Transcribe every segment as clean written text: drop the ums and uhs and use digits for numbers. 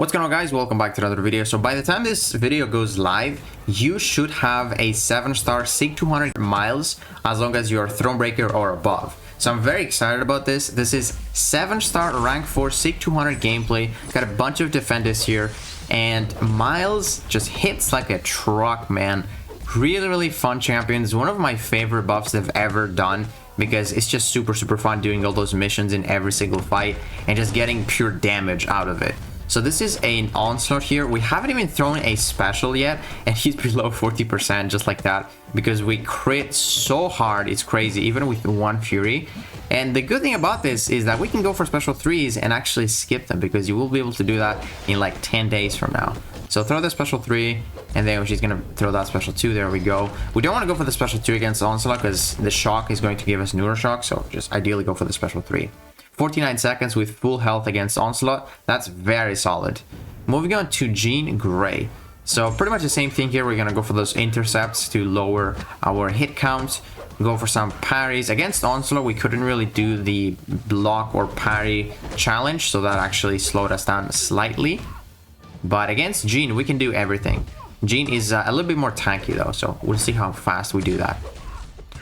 What's going on, guys? Welcome back to another video. So by the time this video goes live, you should have a 7-star SIG 200 miles as long as you're Thronebreaker or above. So I'm very excited about this. This is 7-star rank 4 SIG 200 gameplay. Got a bunch of defenders here, and Miles just hits like a truck, man. Really fun champions. One of my favorite buffs they've ever done, because it's just super fun doing all those missions in every single fight and just getting pure damage out of it. So this is an onslaught here. We haven't even thrown a special yet, and he's below 40% just like that, because we crit so hard. It's crazy, even with one fury. And the good thing about this is that we can go for special 3s and actually skip them, because you will be able to do that in like 10 days from now. So throw the special 3, and then she's gonna throw that special 2. There we go. We don't want to go for the special 2 against onslaught, because the shock is going to give us neuroshock, so just ideally go for the special 3. 49 seconds with full health against onslaught. That's very solid. Moving on to Jean Grey. So pretty much the same thing here. We're gonna go for those intercepts to lower our hit count. Go for some parries. Against onslaught, we couldn't really do the block or parry challenge, so that actually slowed us down slightly. But against Jean, we can do everything. Jean is a little bit more tanky though, so we'll see how fast we do that.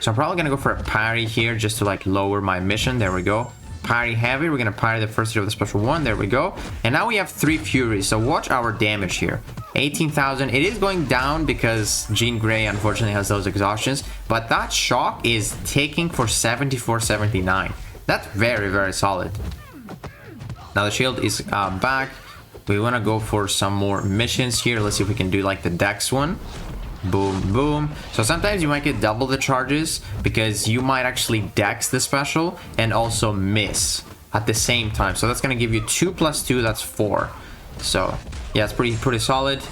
So I'm probably gonna go for a parry here just to like lower my mission. There we go. Parry heavy. We're gonna parry the first hit of the special 1. There we go. And now we have 3 furies, so watch our damage here. 18,000. It is going down because Jean Grey unfortunately has those exhaustions, but that shock is taking for 74-79. That's very solid. Now the shield is back. We want to go for some more missions here. Let's see if we can do like the Dex one. Boom. So sometimes you might get double the charges, because you might actually Dex the special and also miss at the same time. So that's going to give you 2 + 2, that's 4. So yeah, it's pretty solid.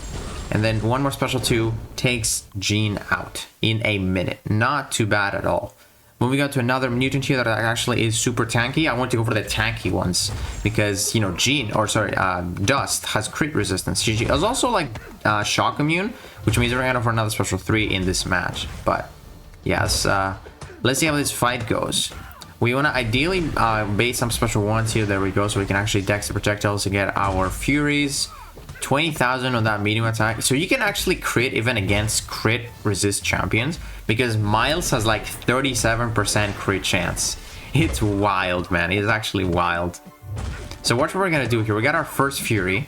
And then one more special 2 takes Jean out in a minute. Not too bad at all. Moving on to another mutant here that actually is super tanky. I want to go for the tanky ones, because, you know, Dust has crit resistance. She is also like shock immune, which means we're gonna go for another special 3 in this match. But yes, let's see how this fight goes. We want to ideally bait some special 1s here. There we go, so we can actually dex the projectiles to get our furies. 20,000 on that medium attack, so you can actually crit even against crit resist champions, because Miles has like 37% crit chance. It's wild, man. It's actually wild. So watch what we're gonna do here. We got our first fury.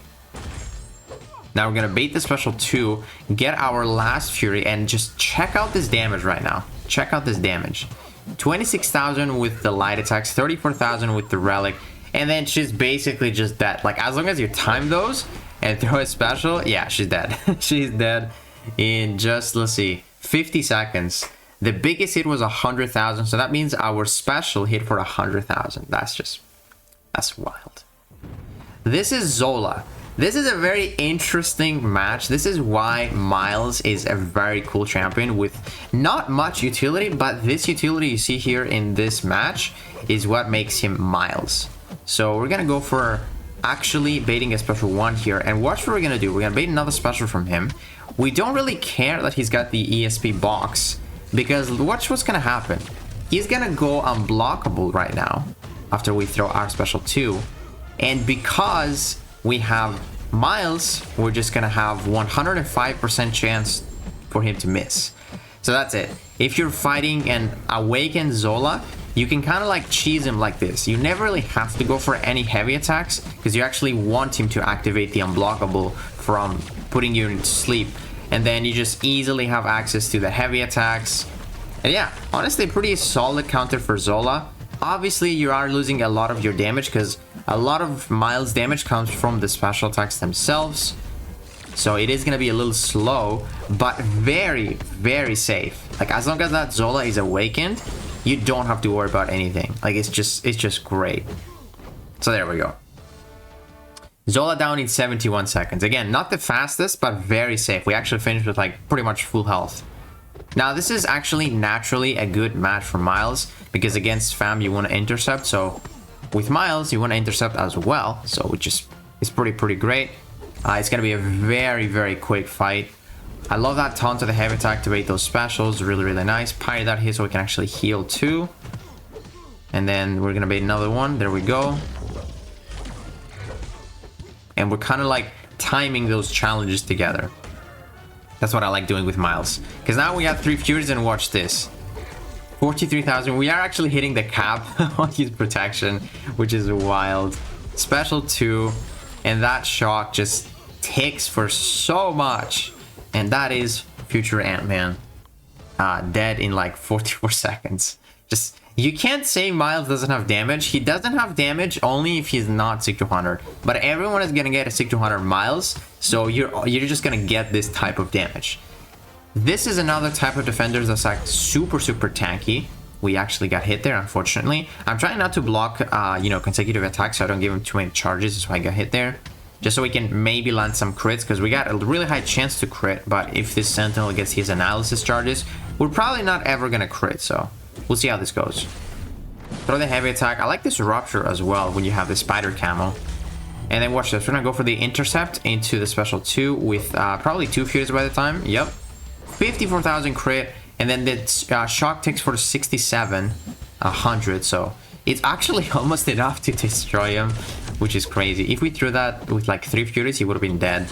Now we're gonna bait the special 2, get our last fury, and just check out this damage right now. Check out this damage. 26,000 with the light attacks, 34,000 with the relic, and then she's basically just dead. Like, as long as you time those and throw a special, yeah, she's dead. She's dead in just, let's see, 50 seconds. The biggest hit was 100,000, so that means our special hit for 100,000. That's wild. This is Zola. This is a very interesting match. This is why Miles is a very cool champion with not much utility, but this utility you see here in this match is what makes him Miles. So we're gonna go for actually baiting a special 1 here, and watch what we're gonna do. We're gonna bait another special from him. We don't really care that he's got the ESP box, because watch what's gonna happen. He's gonna go unblockable right now after we throw our special 2, and because we have Miles, we're just gonna have 105% chance for him to miss. So that's it. If you're fighting an awakened Zola, you can kind of like cheese him like this. You never really have to go for any heavy attacks, because you actually want him to activate the unblockable from putting you into sleep, and then you just easily have access to the heavy attacks. And yeah, honestly, pretty solid counter for Zola. Obviously, you are losing a lot of your damage, because a lot of Miles' damage comes from the special attacks themselves. So it is going to be a little slow, but very safe. Like, as long as that Zola is awakened, you don't have to worry about anything. Like, it's just great. So there we go. Zola down in 71 seconds. Again, not the fastest, but very safe. We actually finished with like pretty much full health. Now this is actually naturally a good match for Miles, because against Fam you want to intercept. So with Miles you want to intercept as well. So which is pretty great. It's gonna be a very quick fight. I love that taunt to the heavy attack to bait those specials. Really nice. Parry that here so we can actually heal too. And then we're gonna bait another one. There we go. and we're kind of like timing those challenges together. That's what I like doing with Miles, because now we have 3 Furies, and watch this. 43,000. We are actually hitting the cap on his protection, which is wild. Special 2, and that shock just takes for so much, and that is future Ant-Man dead in like 44 seconds. Just, you can't say Miles doesn't have damage. He doesn't have damage only if he's not Sig 200, but everyone is gonna get a Sig 200 Miles, so you're just gonna get this type of damage. This is another type of defender that's like super tanky. We actually got hit there, unfortunately. I'm trying not to block you know, consecutive attacks, so I don't give him too many charges. That's why I got hit there, just so we can maybe land some crits, because we got a really high chance to crit. But if this Sentinel gets his analysis charges, we're probably not ever gonna crit, so we'll see how this goes. Throw the heavy attack. I like this rupture as well when you have the spider camo. And then watch this, we're gonna go for the intercept into the special 2 with probably 2 Furies by the time. Yep, 54,000 crit, and then the shock takes for 67,100, so it's actually almost enough to destroy him, which is crazy. If we threw that with like 3 Furies, he would have been dead.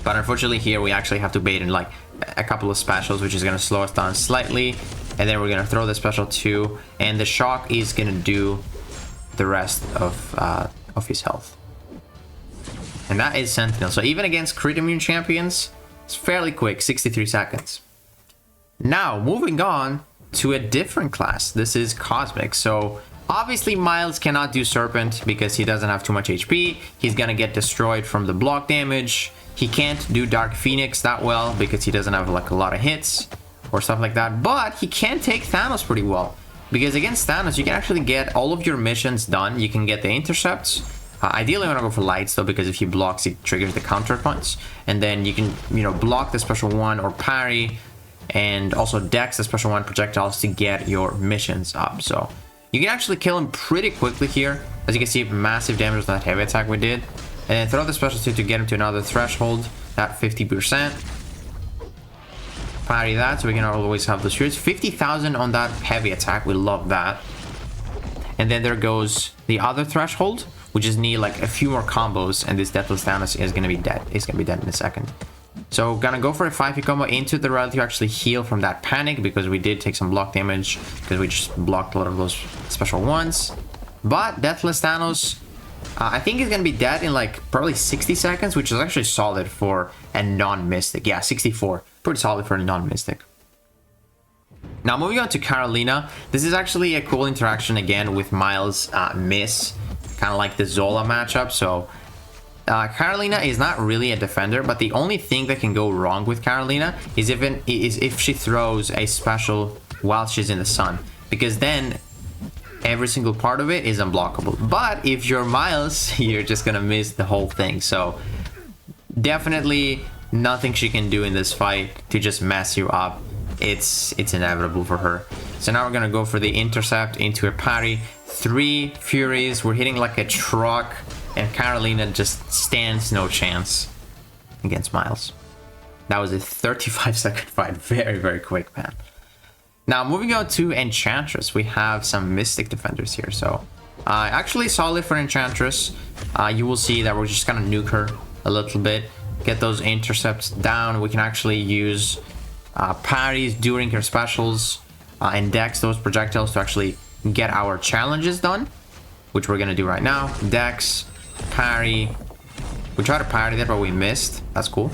But unfortunately here we actually have to bait in like a couple of specials, which is going to slow us down slightly, and then we're going to throw the special 2, and the shock is going to do the rest of his health. And that is Sentinel. So even against crit immune champions, it's fairly quick, 63 seconds. Now moving on to a different class. This is Cosmic. So obviously Miles cannot do Serpent because he doesn't have too much HP. He's gonna get destroyed from the block damage. He can't do Dark Phoenix that well because he doesn't have like a lot of hits or stuff like that. But he can take Thanos pretty well, because against Thanos you can actually get all of your missions done. You can get the intercepts. Ideally I want to go for lights though, because if he blocks, it triggers the counter punch, and then you can, you know, block the special 1 or parry, and also dex the special 1 projectiles to get your missions up. So you can actually kill him pretty quickly here. As you can see, massive damage with that heavy attack we did, and then throw the special 2 to get him to another threshold at 50%. Parry that, so we can always have the shoots. 50,000 on that heavy attack, we love that. And then there goes the other threshold. We just need like a few more combos, and this Deathless Thanos is gonna be dead. It's gonna be dead in a second. So gonna go for a 5-hit combo into the rally to actually heal from that panic, because we did take some block damage because we just blocked a lot of those special ones. But Deathless Thanos, I think he's gonna be dead in like probably 60 seconds, which is actually solid for a non-mystic. Yeah, 64, pretty solid for a non-mystic. Now moving on to Karolina. This is actually a cool interaction again with Miles miss, kind of like the Zola matchup. So Karolina is not really a defender, but the only thing that can go wrong with Karolina is if she throws a special while she's in the sun, because then every single part of it is unblockable. But if you're Miles, you're just gonna miss the whole thing. So definitely nothing she can do in this fight to just mess you up. It's inevitable for her. So now we're gonna go for the intercept into a parry. 3 Furies, we're hitting like a truck, and Karolina just stands no chance against Miles. That was a 35-second fight. Very quick, man. Now moving on to Enchantress, we have some Mystic defenders here. So actually solid for Enchantress. You will see that we're just gonna nuke her a little bit, get those intercepts down. We can actually use parries during her specials and dex those projectiles to actually get our challenges done, which we're gonna do right now. Dex, parry. We tried to parry that, but we missed. That's cool.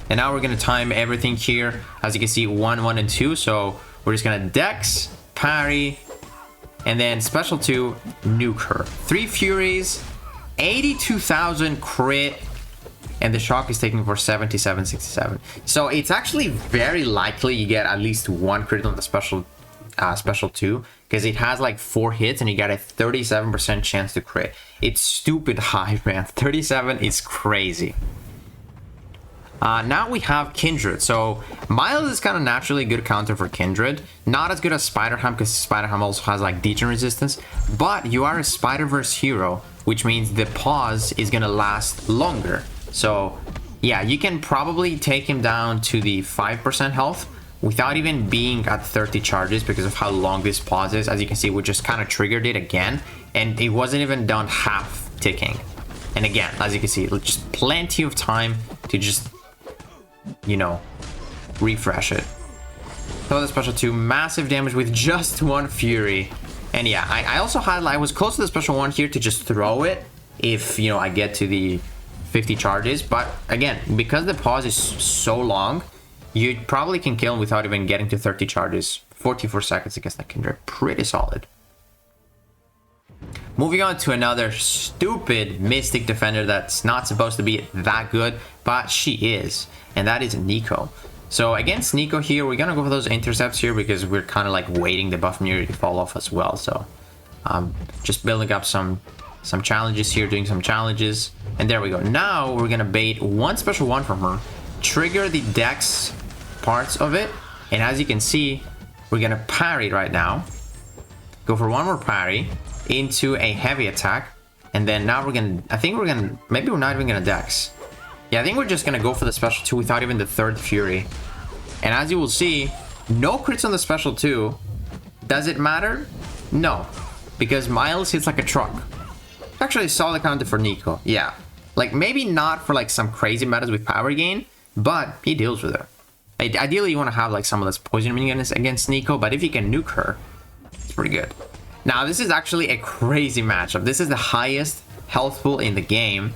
And now we're gonna time everything here. As you can see, 1, 1, and 2. So we're just gonna dex, parry, and then special 2, nuke her. 3 Furies, 82,000 crit, and the shock is taking for 7767. So it's actually very likely you get at least 1 crit on the special 2, because it has like 4 hits and you got a 37% chance to crit. It's stupid high, man. 37 is crazy. Now we have Kindred. So Miles is kind of naturally a good counter for Kindred. Not as good as Spider-Ham, because Spider-Ham also has like degen resistance, but you are a Spider-Verse hero, which means the pause is gonna last longer. So yeah, you can probably take him down to the 5% health without even being at 30 charges because of how long this pause is. As you can see, we just kind of triggered it again, and it wasn't even done half ticking. And again, as you can see, just plenty of time to just, you know, refresh it. Throw the special 2, massive damage with just 1 Fury. And yeah, I also had, I was close to the special 1 here to just throw it if, you know, I get to the 50 charges. But again, because the pause is so long, you probably can kill him without even getting to 30 charges. 44 seconds against that Kindred. Pretty solid. Moving on to another stupid Mystic defender that's not supposed to be that good, but she is. And that is Nico. So against Nico here, we're going to go for those intercepts here because we're kind of like waiting the buff immunity to fall off as well. So just building up some challenges here, doing some challenges. And there we go. Now we're going to bait 1 special 1 from her, trigger the dex parts of it. And as you can see, we're going to parry right now. Go for 1 more parry into a heavy attack. And then now we're going to, I think we're going to, maybe we're not even going to dex. Yeah, I think we're just going to go for the special 2 without even the 3rd Fury. And as you will see, no crits on the special 2. Does it matter? No. Because Miles hits like a truck. Actually, a solid counter for Nico. Yeah. Like, maybe not for like some crazy metas with power gain, but he deals with her. Ideally, you want to have like some of this poison minions against Nico, but if you can nuke her, it's pretty good. Now, this is actually a crazy matchup. This is the highest health pool in the game.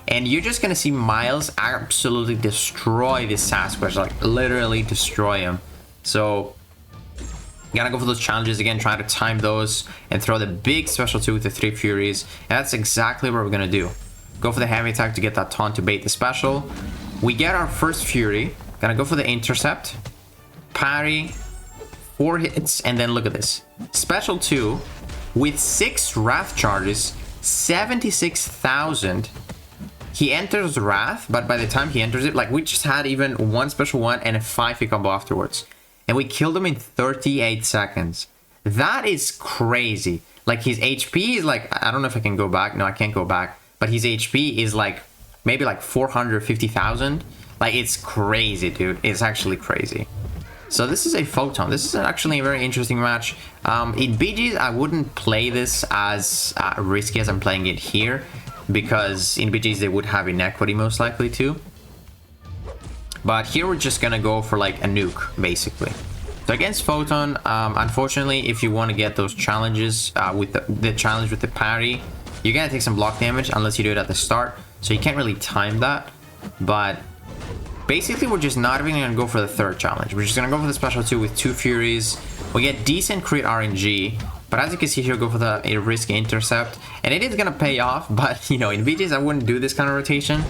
And you're just going to see Miles absolutely destroy this Sasquatch, like literally destroy him. So, you gotta go for those challenges again, try to time those and throw the big special 2 with the 3 Furies. And that's exactly what we're going to do. Go for the heavy attack to get that taunt to bait the special. We get our first Fury. Gonna go for the intercept. Parry. 4 hits. And then look at this. Special 2 with 6 Wrath charges. 76,000. He enters Wrath, but by the time he enters it, like we just had even 1 special 1 and a 5 hit combo afterwards. And we killed him in 38 seconds. That is crazy. Like his HP is like, I don't know if I can go back. No, I can't go back. But his HP is like, maybe like 450,000. Like it's crazy, dude. It's actually crazy. So this is a Photon. This is actually a very interesting match. In BGs, I wouldn't play this as risky as I'm playing it here. Because in BGs, they would have inequity most likely too. But here we're just gonna go for like a nuke, basically. So against Photon, unfortunately, if you want to get those challenges with the challenge with the parry, you're gonna take some block damage unless you do it at the start. So you can't really time that. But basically, we're just not even gonna go for the 3rd challenge. We're just gonna go for the special 2 with 2 Furies. We get decent crit RNG. But as you can see here, go for a risky intercept. And it is gonna pay off, but you know, in BGs I wouldn't do this kind of rotation.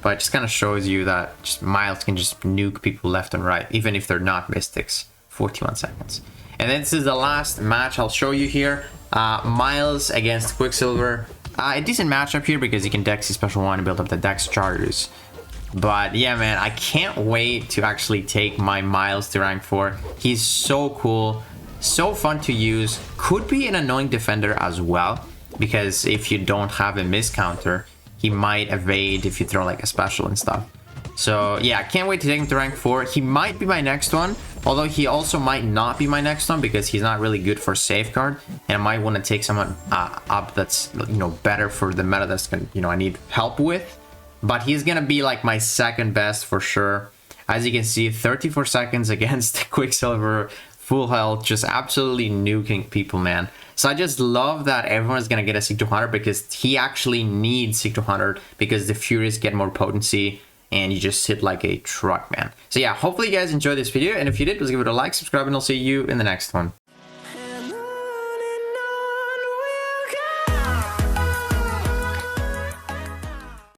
But it just kind of shows you that just Miles can just nuke people left and right, even if they're not Mystics. 41 seconds. And then this is the last match I'll show you here. Miles against Quicksilver. A decent matchup here because you can dex his special 1 and build up the dex charges. But yeah, man, I can't wait to actually take my Miles to rank 4. He's so cool. So fun to use. Could be an annoying defender as well, because if you don't have a miss counter, he might evade if you throw like a special and stuff. So yeah, I can't wait to take him to rank 4. He might be my next one, although he also might not be my next one because he's not really good for safeguard, and I might want to take someone up that's, you know, better for the meta that's gonna, you know, I need help with. But he's gonna be like my 2nd best for sure. As you can see, 34 seconds against Quicksilver. Full health, just absolutely nuking people, man. So I just love that everyone's gonna get a Sig 200 because he actually needs Sig 200 because the Furies get more potency and you just hit like a truck, man. So yeah, hopefully you guys enjoyed this video, and if you did, please give it a like, subscribe, and I'll see you in the next one.